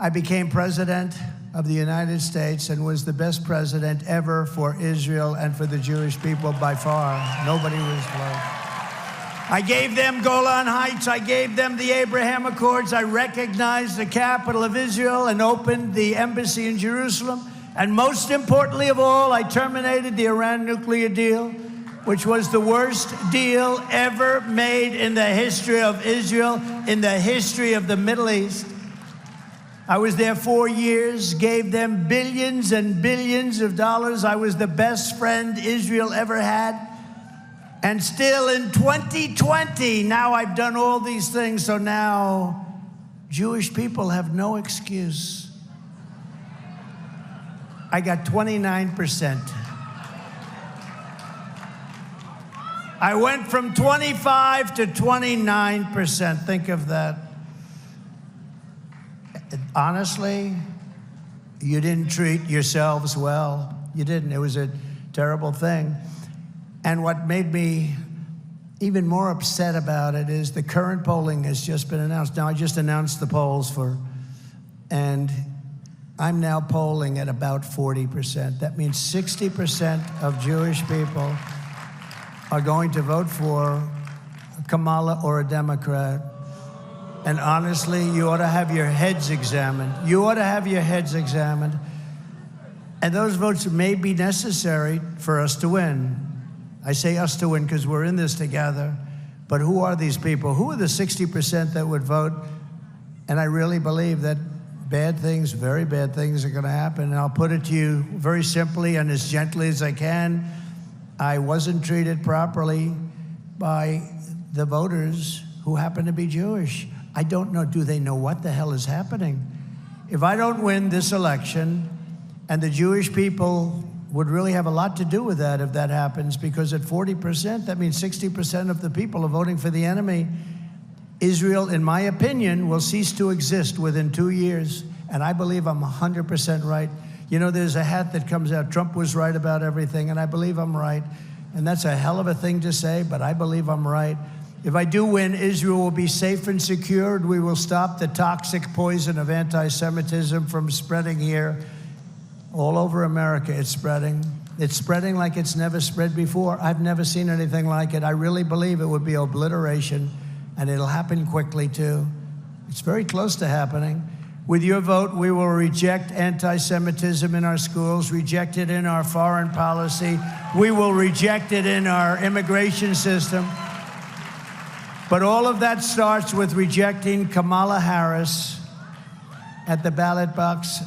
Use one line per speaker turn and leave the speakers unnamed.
I became president of the United States and was the best president ever for Israel and for the Jewish people by far. Nobody was close. I gave them Golan Heights. I gave them the Abraham Accords. I recognized the capital of Israel and opened the embassy in Jerusalem. And most importantly of all, I terminated the Iran nuclear deal, which was the worst deal ever made in the history of Israel, in the history of the Middle East. I was there 4 years, gave them billions and billions of dollars. I was the best friend Israel ever had. And still in 2020, now I've done all these things, so now Jewish people have no excuse. I got 29%. I went from 25 to 29%. Think of that. Honestly, you didn't treat yourselves well. You didn't. It was a terrible thing. And what made me even more upset about it is the current polling has just been announced. Now, I just announced the polls and I'm now polling at about 40%. That means 60% of Jewish people are going to vote for Kamala or a Democrat. And honestly, you ought to have your heads examined. You ought to have your heads examined. And those votes may be necessary for us to win. I say us to win because we're in this together. But who are these people? Who are the 60% that would vote? And I really believe that bad things, very bad things are going to happen. And I'll put it to you very simply and as gently as I can. I wasn't treated properly by the voters who happen to be Jewish. I don't know, do they know what the hell is happening? If I don't win this election, and the Jewish people would really have a lot to do with that if that happens, because at 40%, that means 60% of the people are voting for the enemy. Israel, in my opinion, will cease to exist within 2 years, and I believe I'm 100% right. You know, there's a hat that comes out, Trump was right about everything, and I believe I'm right. And that's a hell of a thing to say, but I believe I'm right. If I do win, Israel will be safe and secure, and we will stop the toxic poison of anti-Semitism from spreading here. All over America, it's spreading. It's spreading like it's never spread before. I've never seen anything like it. I really believe it would be obliteration, and it'll happen quickly, too. It's very close to happening. With your vote, we will reject anti-Semitism in our schools, reject it in our foreign policy. We will reject it in our immigration system. But all of that starts with rejecting Kamala Harris at the ballot box.